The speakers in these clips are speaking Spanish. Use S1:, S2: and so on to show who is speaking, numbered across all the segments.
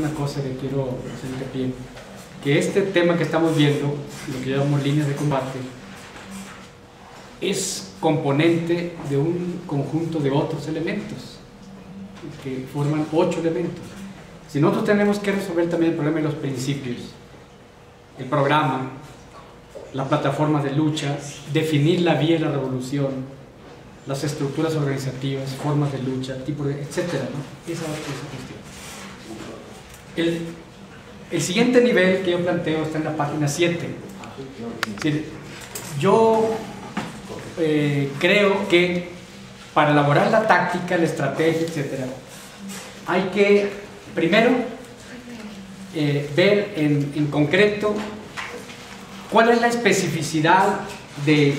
S1: Una cosa que quiero hacer hincapié, que este tema que estamos viendo, lo que llamamos líneas de combate, es componente de un conjunto de otros elementos que forman 8 elementos. Si nosotros tenemos que resolver también el problema de los principios, el programa, la plataforma de lucha, definir la vía de la revolución, las estructuras organizativas, formas de lucha, tipo de, etcétera, ¿no? Esa cuestión. El siguiente nivel que yo planteo está en la página 7. Es decir, yo creo que para elaborar la táctica, la estrategia, etcétera, hay que primero ver en concreto cuál es la especificidad del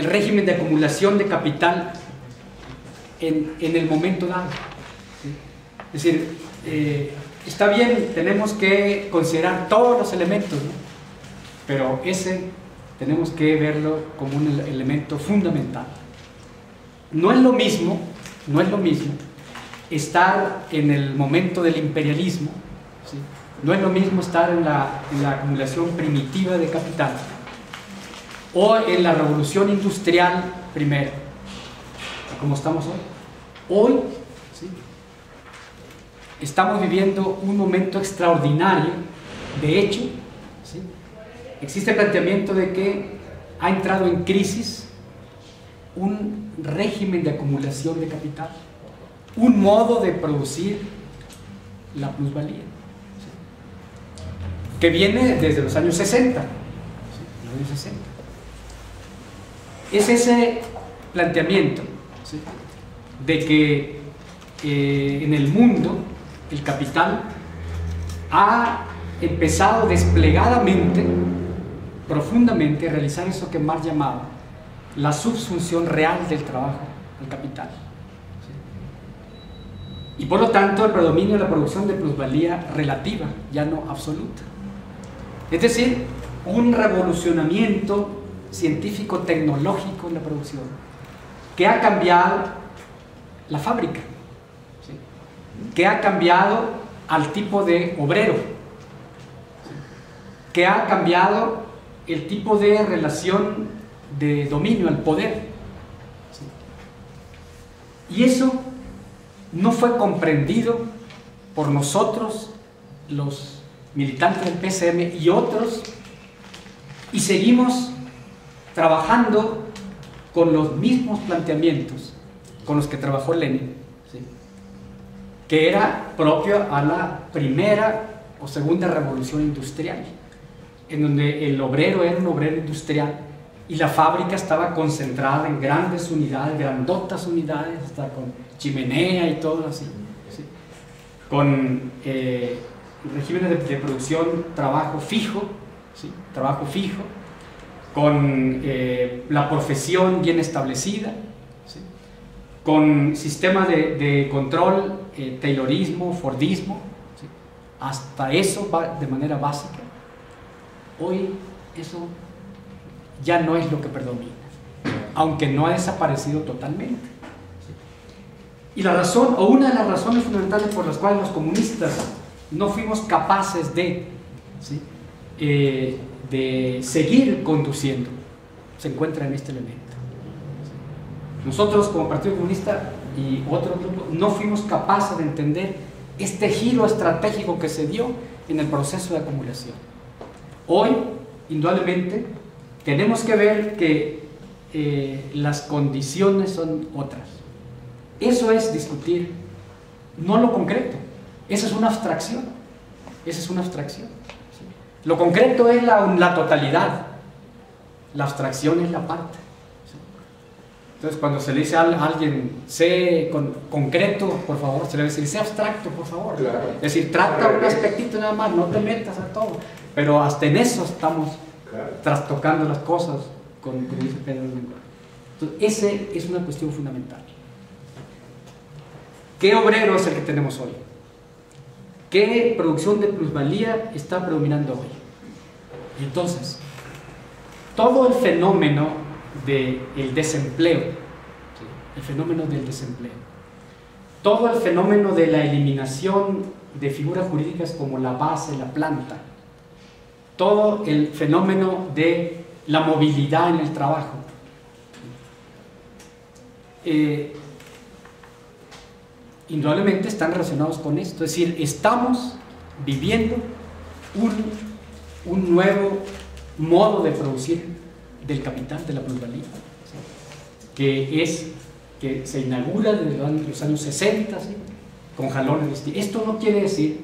S1: régimen de acumulación de capital en el momento dado. ¿Sí? Es decir, está bien, tenemos que considerar todos los elementos, ¿no? Pero ese tenemos que verlo como un elemento fundamental. No es lo mismo estar en el momento del imperialismo, ¿sí? No es lo mismo estar en la acumulación primitiva de capital o en la revolución industrial primero, como estamos hoy. Hoy, ¿sí?, estamos viviendo un momento extraordinario. De hecho, ¿sí?, existe el planteamiento de que ha entrado en crisis un régimen de acumulación de capital, un modo de producir la plusvalía, ¿sí?, que viene desde los años 60, ¿sí?, los años 60. Es ese planteamiento, ¿sí?, de que en el mundo el capital ha empezado desplegadamente, profundamente, a realizar eso que Marx llamaba la subsunción real del trabajo, del capital. ¿Sí? Y por lo tanto el predominio de la producción de plusvalía relativa, ya no absoluta. Es decir, un revolucionamiento científico-tecnológico en la producción que ha cambiado la fábrica, ¿sí?, que ha cambiado al tipo de obrero, ¿sí?, que ha cambiado el tipo de relación de dominio, al poder, ¿sí? Y eso no fue comprendido por nosotros, los militantes del PCM y otros, y seguimos trabajando con los mismos planteamientos con los que trabajó Lenin, ¿sí?, que era propio a la primera o segunda revolución industrial, en donde el obrero era un obrero industrial y la fábrica estaba concentrada en grandes unidades, grandotas unidades, hasta con chimenea y todo así, ¿sí?, con regímenes de producción, trabajo fijo, ¿sí?, trabajo fijo, con la profesión bien establecida, ¿sí?, con sistemas de control, taylorismo, fordismo, ¿sí?, hasta eso va de manera básica. Hoy eso ya no es lo que predomina, aunque no ha desaparecido totalmente, ¿sí? Y la razón, o una de las razones fundamentales por las cuales los comunistas no fuimos capaces de, ¿sí?, de seguir conduciendo, se encuentra en este elemento. Nosotros como Partido Comunista y otros grupos no fuimos capaces de entender este giro estratégico que se dio en el proceso de acumulación. Hoy, indudablemente, tenemos que ver que las condiciones son otras. Eso es discutir, no lo concreto. Esa es una abstracción. Esa es una abstracción. ¿Sí? Lo concreto es la totalidad. La abstracción es la parte. ¿Sí? Entonces, cuando se le dice a alguien, sé concreto, por favor, se le debe decir, sé abstracto, por favor. Claro. Es decir, trata un aspectito nada más, no te metas a todo. Pero hasta en eso estamos trastocando las cosas con dice Pedro del lenguaje. Entonces, esa es una cuestión fundamental. ¿Qué obrero es el que tenemos hoy? ¿Qué producción de plusvalía está predominando hoy? Y entonces, todo el fenómeno del desempleo, ¿sí?, el fenómeno del desempleo, todo el fenómeno de la eliminación de figuras jurídicas como la base, la planta, todo el fenómeno de la movilidad en el trabajo. Indudablemente están relacionados con esto, es decir, estamos viviendo un nuevo modo de producir del capital, de la plusvalía, ¿sí? que se inaugura desde los años 60, ¿sí? Con jalones distintos. Esto no quiere decir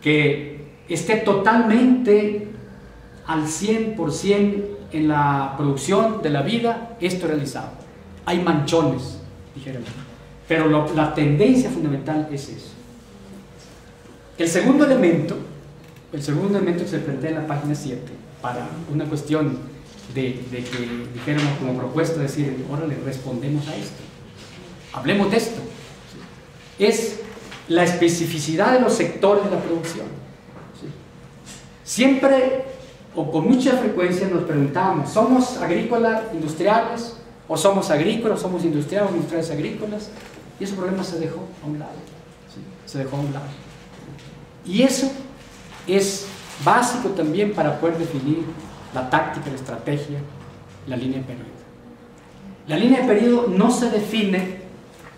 S1: que esté totalmente al 100% en la producción de la vida esto realizado. Hay manchones, dijéramos, pero la tendencia fundamental es eso. El segundo elemento que se plantea en la página 7, para una cuestión de que dijéramos como propuesta, decir, órale, respondemos a esto, hablemos de esto, es la especificidad de los sectores de la producción. Siempre o con mucha frecuencia nos preguntábamos, ¿somos agrícolas industriales? ¿O somos agrícolas, somos industriales, industriales agrícolas? Y ese problema se dejó a un lado, ¿sí? Se dejó a un lado. Y eso es básico también para poder definir la táctica, la estrategia, la línea de periodo. La línea de periodo no se define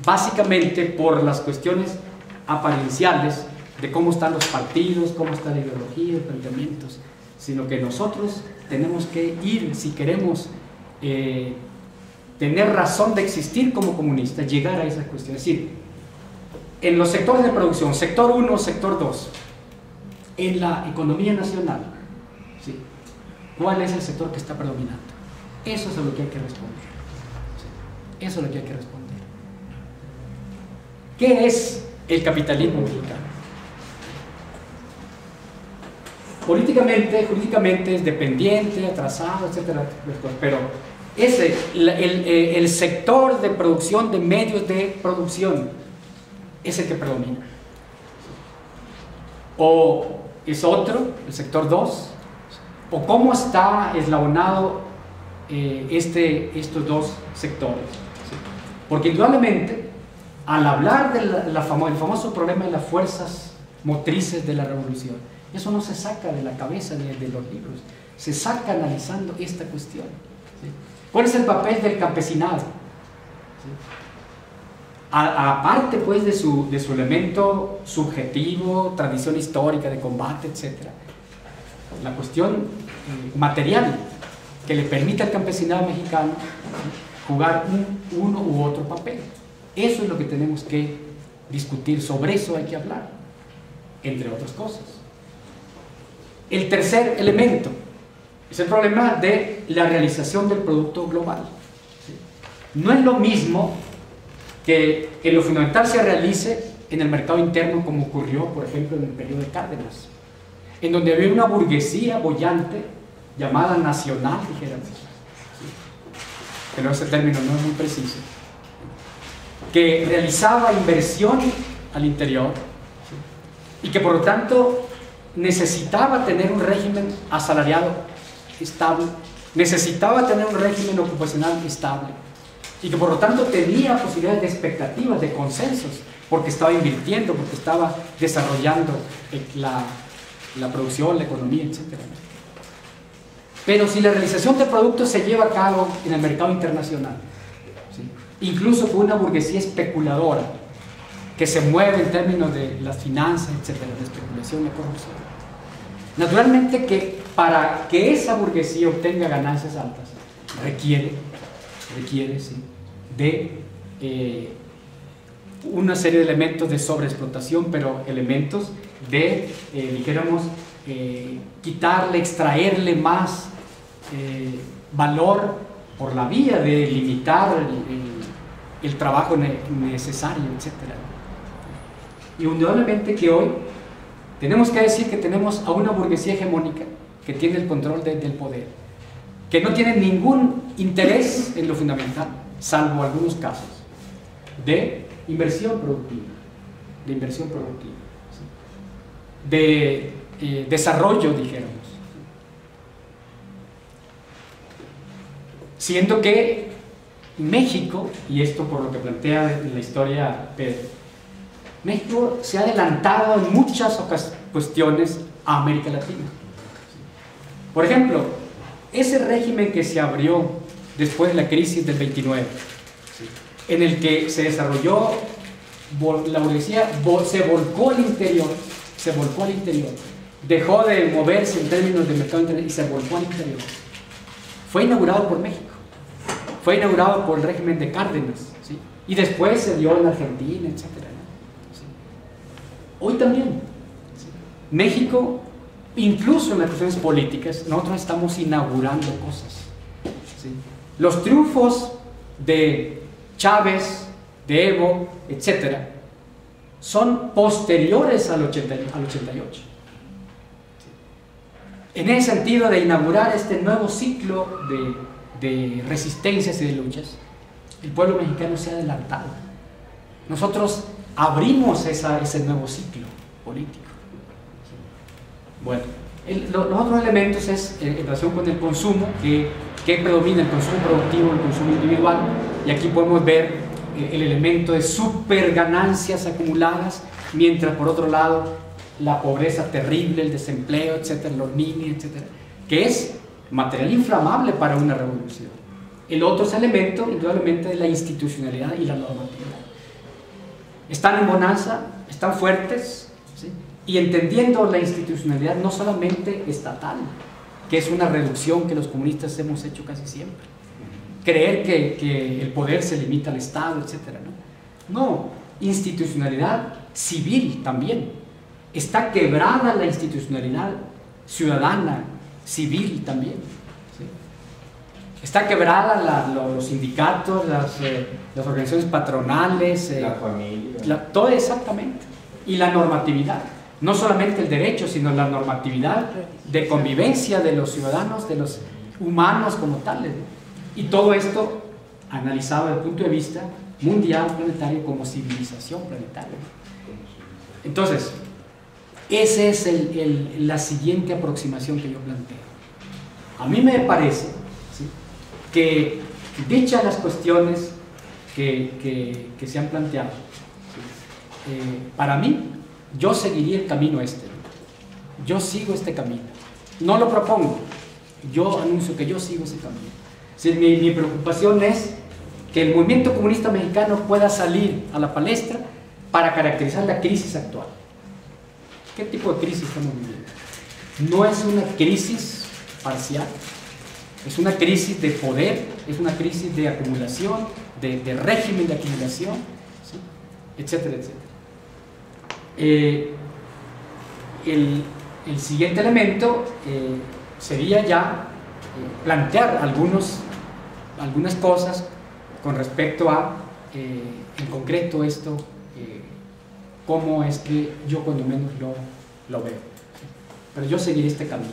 S1: básicamente por las cuestiones aparienciales de cómo están los partidos, cómo está la ideología, los planteamientos, sino que nosotros tenemos que ir, si queremos tener razón de existir como comunistas, llegar a esa cuestión. Es decir, en los sectores de producción, sector 1, sector 2, en la economía nacional, ¿sí? ¿Cuál es el sector que está predominando? Eso es a lo que hay que responder, ¿sí? Eso es lo que hay que responder. ¿Qué es el capitalismo mexicano? Políticamente, jurídicamente es dependiente, atrasado, etcétera, pero el sector de producción, de medios de producción, es el que predomina. O es otro, el sector 2, o cómo está eslabonado estos dos sectores, ¿sí? Porque indudablemente, al hablar del famoso problema de las fuerzas motrices de la revolución, eso no se saca de la cabeza de los libros, se saca analizando esta cuestión, ¿sí? ¿Cuál es el papel del campesinado? ¿Sí? Aparte pues de su elemento subjetivo, tradición histórica de combate, etc., la cuestión material que le permite al campesinado mexicano, ¿sí?, jugar uno u otro papel. Eso es lo que tenemos que discutir, sobre eso hay que hablar, entre otras cosas. El tercer elemento es el problema de la realización del producto global, ¿sí? No es lo mismo que en lo fundamental se realice en el mercado interno, como ocurrió, por ejemplo, en el periodo de Cárdenas, en donde había una burguesía boyante llamada nacional, dijéramos, ¿sí?, pero ese término no es muy preciso, que realizaba inversión al interior, ¿sí?, y que por lo tanto necesitaba tener un régimen asalariado estable, necesitaba tener un régimen ocupacional estable, y que por lo tanto tenía posibilidades de expectativas, de consensos, porque estaba invirtiendo, porque estaba desarrollando la producción, la economía, etc. Pero si la realización de productos se lleva a cabo en el mercado internacional, ¿sí?, incluso con una burguesía especuladora que se mueve en términos de las finanzas, etc., de especulación y corrupción, naturalmente que para que esa burguesía obtenga ganancias altas requiere ¿sí?, de una serie de elementos de sobreexplotación, pero elementos de, dijéramos, quitarle, extraerle más valor por la vía de limitar el trabajo necesario, etc. Y indudablemente que hoy tenemos que decir que tenemos a una burguesía hegemónica que tiene el control del poder, que no tiene ningún interés en lo fundamental, salvo algunos casos de inversión productiva, ¿sí?, de desarrollo, dijéramos, siendo que México, y esto por lo que plantea en la historia Pedro, México se ha adelantado en muchas cuestiones a América Latina. Por ejemplo, ese régimen que se abrió después de la crisis del 29, en el que se desarrolló, la burguesía se volcó al interior, dejó de moverse en términos de mercado interno y se volcó al interior. Fue inaugurado por México, fue inaugurado por el régimen de Cárdenas, ¿sí? Y después se dio en Argentina, etc. ¿Sí? Hoy también, ¿sí? México, incluso en las cuestiones políticas, nosotros estamos inaugurando cosas, ¿sí? Los triunfos de Chávez, de Evo, etc., son posteriores al 88. En ese sentido de inaugurar este nuevo ciclo de resistencias y de luchas, el pueblo mexicano se ha adelantado. Nosotros abrimos ese nuevo ciclo político. Bueno, los otros elementos es en relación con el consumo, que predomina el consumo productivo, el consumo individual, y aquí podemos ver el elemento de super ganancias acumuladas, mientras por otro lado la pobreza terrible, el desempleo, etcétera, los niños, etcétera, que es material inflamable para una revolución. El otro elemento, indudablemente, de la institucionalidad y la normatividad. Están en bonanza, están fuertes, ¿sí? Y entendiendo la institucionalidad no solamente estatal, que es una reducción que los comunistas hemos hecho casi siempre. Creer que el poder se limita al Estado, etcétera, ¿no? No, institucionalidad civil también. Está quebrada la institucionalidad ciudadana, civil también, ¿sí? Está quebrada los sindicatos, las organizaciones patronales,
S2: la familia,
S1: todo exactamente. Y la normatividad, no solamente el derecho, sino la normatividad de convivencia de los ciudadanos, de los humanos como tales, ¿no? Y todo esto analizado desde el punto de vista mundial, planetario, como civilización planetaria. Entonces, esa es la siguiente aproximación que yo planteo. A mí me parece, ¿sí?, que dichas las cuestiones que se han planteado, ¿sí?, para mí, yo seguiría el camino este. Yo sigo este camino. No lo propongo, yo anuncio que yo sigo ese camino. Si mi preocupación es que el movimiento comunista mexicano pueda salir a la palestra para caracterizar la crisis actual. ¿Qué tipo de crisis estamos viviendo? No es una crisis parcial, es una crisis de poder, es una crisis de acumulación, de régimen de acumulación, ¿sí?, etcétera, etcétera. El siguiente elemento sería ya plantear algunas cosas con respecto a, en concreto, esto, cómo es que yo cuando menos lo veo. Pero yo seguiré este camino.